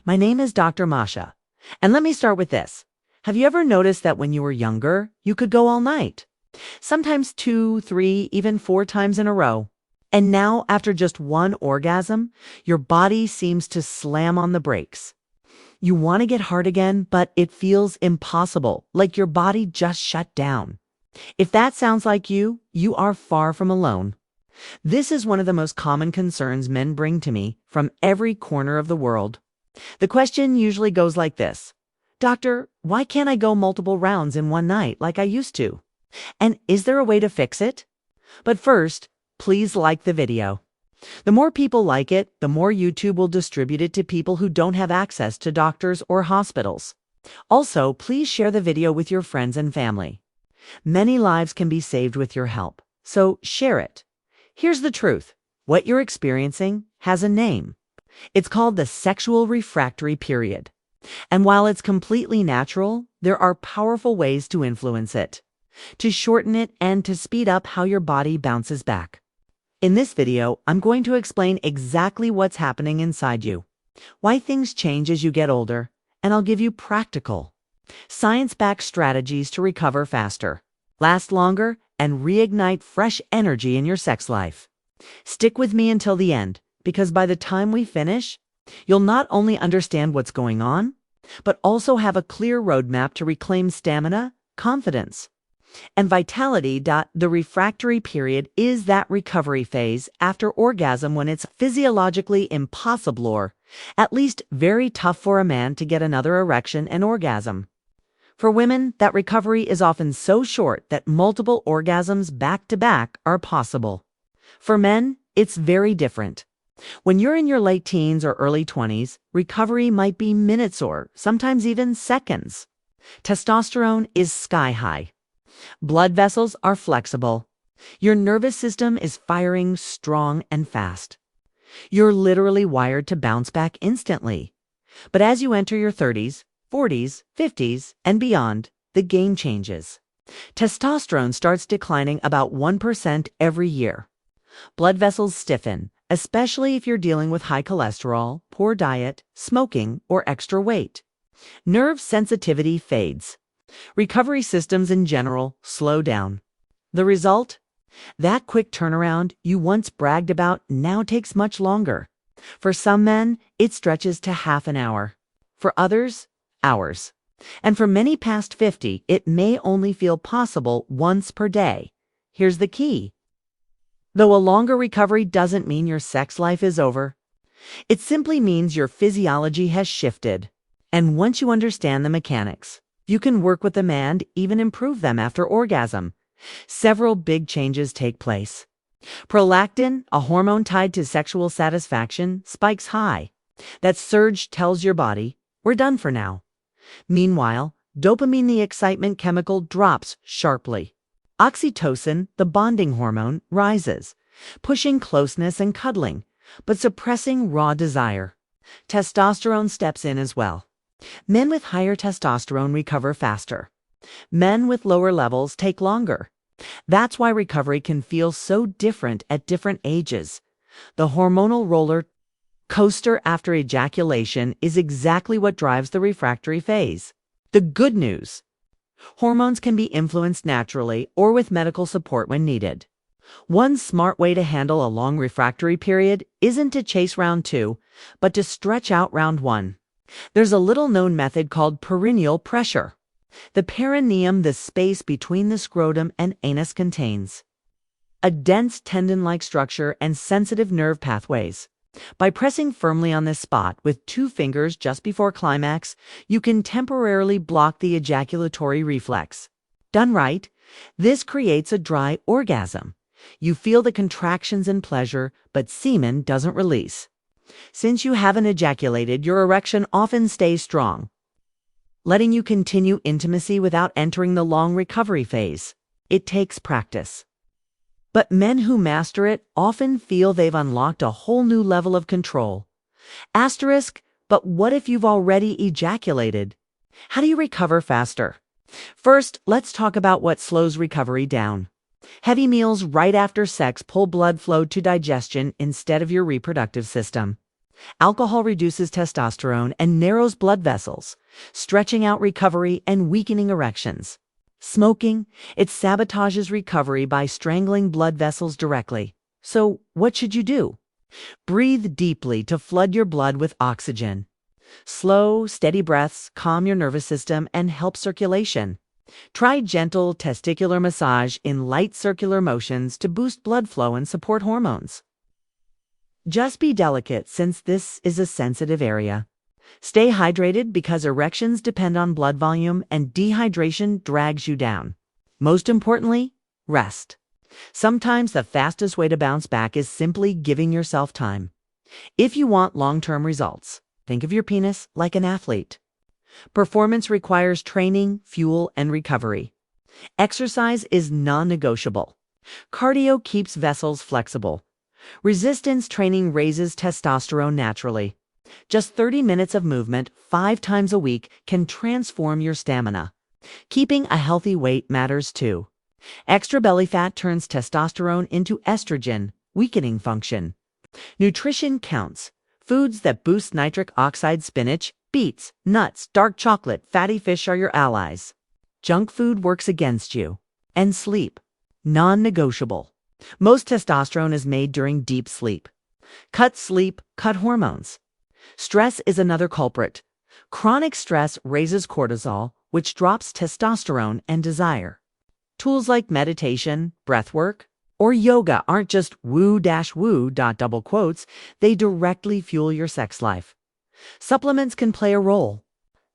My name is Dr. Masha. And let me start with this. Have you ever noticed that when you were younger, you could go all night? Sometimes 2, 3, even 4 times in a row. And now, after just one orgasm, your body seems to slam on the brakes. You want to get hard again, but it feels impossible, like your body just shut down. If that sounds like you, you are far from alone. This is one of the most common concerns men bring to me from every corner of the world. The question usually goes like this: Doctor, why can't I go multiple rounds in one night like I used to? And is there a way to fix it? But first, please like the video. The more people like it, the more YouTube will distribute it to people who don't have access to doctors or hospitals. Also, please share the video with your friends and family. Many lives can be saved with your help, so share it. Here's the truth. What you're experiencing has a name. It's called the sexual refractory period. And while it's completely natural, there are powerful ways to influence it, to shorten it, and to speed up how your body bounces back. In this video, I'm going to explain exactly what's happening inside you, why things change as you get older, and I'll give you practical, science-backed strategies to recover faster, last longer, and reignite fresh energy in your sex life. Stick with me until the end, because by the time we finish, you'll not only understand what's going on, but also have a clear roadmap to reclaim stamina, confidence, and vitality. The refractory period is that recovery phase after orgasm when it's physiologically impossible, or at least very tough for a man to get another erection and orgasm. For women, that recovery is often so short that multiple orgasms back to back are possible. For men, it's very different. When you're in your late teens or early 20s, recovery might be minutes or sometimes even seconds. Testosterone is sky high. Blood vessels are flexible. Your nervous system is firing strong and fast. You're literally wired to bounce back instantly. But as you enter your 30s, 40s, 50s, and beyond, the game changes. Testosterone starts declining about 1% every year. Blood vessels stiffen, especially if you're dealing with high cholesterol, poor diet, smoking, or extra weight. Nerve sensitivity fades. Recovery systems in general slow down. The result? That quick turnaround you once bragged about now takes much longer. For some men, it stretches to half an hour. For others, hours. And for many past 50, it may only feel possible once per day. Here's the key. Though a longer recovery doesn't mean your sex life is over, it simply means your physiology has shifted. And once you understand the mechanics, you can work with them and even improve them after orgasm. Several big changes take place. Prolactin, a hormone tied to sexual satisfaction, spikes high. That surge tells your body, we're done for now. Meanwhile, dopamine, the excitement chemical, drops sharply. Oxytocin, the bonding hormone, rises, pushing closeness and cuddling, but suppressing raw desire. Testosterone steps in as well. Men with higher testosterone recover faster. Men with lower levels take longer. That's why recovery can feel so different at different ages. The hormonal roller coaster after ejaculation is exactly what drives the refractory phase. The good news: hormones can be influenced naturally or with medical support when needed. One smart way to handle a long refractory period isn't to chase round 2, but to stretch out round 1. There's a little-known method called perineal pressure. The perineum, the space between the scrotum and anus, contains a dense tendon-like structure and sensitive nerve pathways. By pressing firmly on this spot with 2 fingers just before climax, you can temporarily block the ejaculatory reflex. Done right, this creates a dry orgasm. You feel the contractions and pleasure, but semen doesn't release. Since you haven't ejaculated, your erection often stays strong, letting you continue intimacy without entering the long recovery phase. It takes practice. But men who master it often feel they've unlocked a whole new level of control. But what if you've already ejaculated? How do you recover faster? First, let's talk about what slows recovery down. Heavy meals right after sex pull blood flow to digestion instead of your reproductive system. Alcohol reduces testosterone and narrows blood vessels, stretching out recovery and weakening erections. Smoking, it sabotages recovery by strangling blood vessels directly. So, what should you do? Breathe deeply to flood your blood with oxygen. Slow, steady breaths calm your nervous system and help circulation. Try gentle testicular massage in light circular motions to boost blood flow and support hormones. Just be delicate since this is a sensitive area. Stay hydrated because erections depend on blood volume and dehydration drags you down. Most importantly, rest. Sometimes the fastest way to bounce back is simply giving yourself time. If you want long-term results, think of your penis like an athlete. Performance requires training, fuel, and recovery. Exercise is non-negotiable. Cardio keeps vessels flexible. Resistance training raises testosterone naturally. Just 30 minutes of movement 5 times a week can transform your stamina. Keeping a healthy weight matters too. Extra belly fat turns testosterone into estrogen, weakening function. Nutrition counts. Foods that boost nitric oxide: spinach, beets, nuts, dark chocolate, fatty fish are your allies. Junk food works against you. And sleep. Non-negotiable. Most testosterone is made during deep sleep. Cut sleep, cut hormones. Stress is another culprit. Chronic stress raises cortisol, which drops testosterone and desire. Tools like meditation, breathwork, or yoga aren't just woo-woo ... they directly fuel your sex life. Supplements can play a role.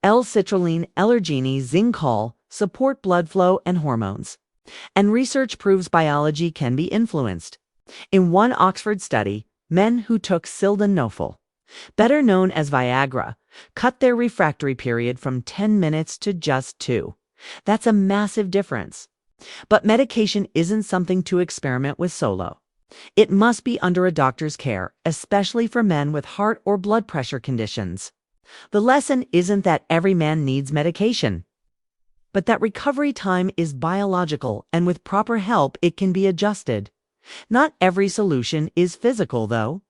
L-citrulline, L-arginine, zinc support blood flow and hormones. And research proves biology can be influenced. In one Oxford study, men who took sildenafil, better known as Viagra, cut their refractory period from 10 minutes to just 2. That's a massive difference. But medication isn't something to experiment with solo. It must be under a doctor's care, especially for men with heart or blood pressure conditions. The lesson isn't that every man needs medication, but that recovery time is biological and with proper help it can be adjusted. Not every solution is physical, though.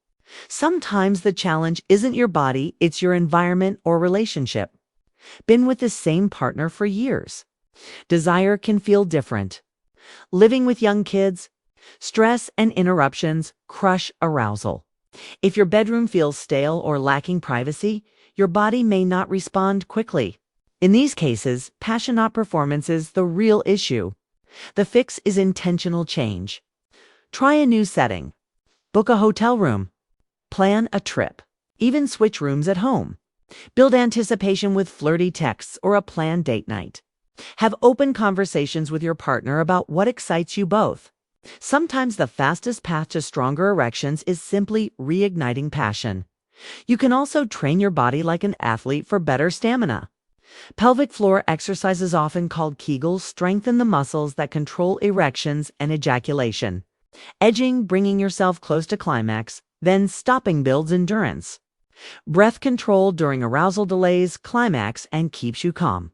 Sometimes the challenge isn't your body, it's your environment or relationship. Been with the same partner for years. Desire can feel different. Living with young kids, stress and interruptions crush arousal. If your bedroom feels stale or lacking privacy, your body may not respond quickly. In these cases, passion, not performance, is the real issue. The fix is intentional change. Try a new setting. Book a hotel room. Plan a trip. Even switch rooms at home. Build anticipation with flirty texts or a planned date night. Have open conversations with your partner about what excites you both. Sometimes the fastest path to stronger erections is simply reigniting passion. You can also train your body like an athlete for better stamina. Pelvic floor exercises, often called Kegels, strengthen the muscles that control erections and ejaculation. Edging, bringing yourself close to climax, then stopping, builds endurance. Breath control during arousal delays climax and keeps you calm.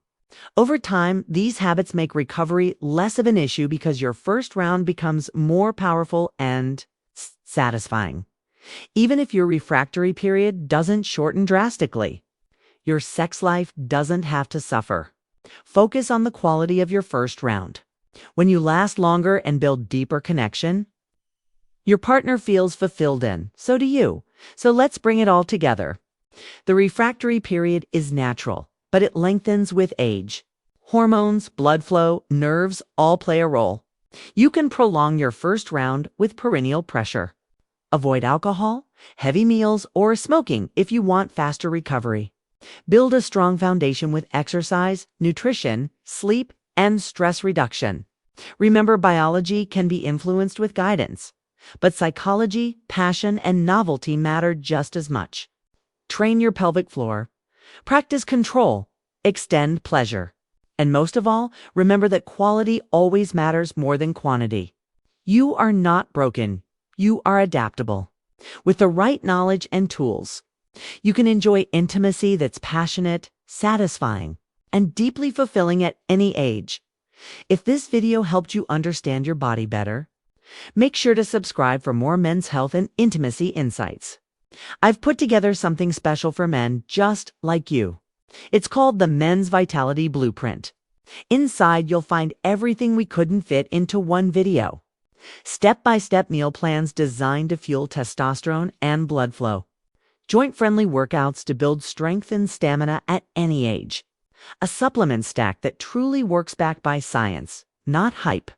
Over time, these habits make recovery less of an issue because your first round becomes more powerful and satisfying. Even if your refractory period doesn't shorten drastically, your sex life doesn't have to suffer. Focus on the quality of your first round. When you last longer and build deeper connection, your partner feels fulfilled and so do you. So let's bring it all together. The refractory period is natural, but it lengthens with age. Hormones, blood flow, nerves all play a role. You can prolong your first round with perineal pressure. Avoid alcohol, heavy meals, or smoking if you want faster recovery. Build a strong foundation with exercise, nutrition, sleep, and stress reduction. Remember, biology can be influenced with guidance, but psychology, passion, and novelty matter just as much. Train your pelvic floor. Practice control. Extend pleasure. And most of all, remember that quality always matters more than quantity. You are not broken. You are adaptable. With the right knowledge and tools, you can enjoy intimacy that's passionate, satisfying, and deeply fulfilling at any age. If this video helped you understand your body better, make sure to subscribe for more men's health and intimacy insights. I've put together something special for men just like you. It's called the Men's Vitality Blueprint. Inside, you'll find everything we couldn't fit into one video. Step-by-step meal plans designed to fuel testosterone and blood flow. Joint-friendly workouts to build strength and stamina at any age. A supplement stack that truly works backed by science, not hype.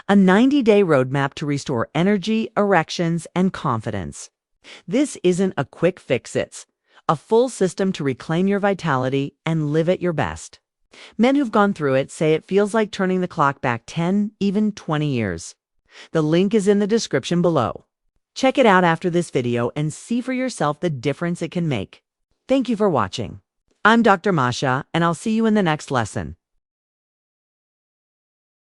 A 90-day roadmap to restore energy, erections, and confidence. This isn't a quick fix-it's, a full system to reclaim your vitality and live at your best. Men who've gone through it say it feels like turning the clock back 10, even 20 years. The link is in the description below. Check it out after this video and see for yourself the difference it can make. Thank you for watching. I'm Dr. Masha, and I'll see you in the next lesson.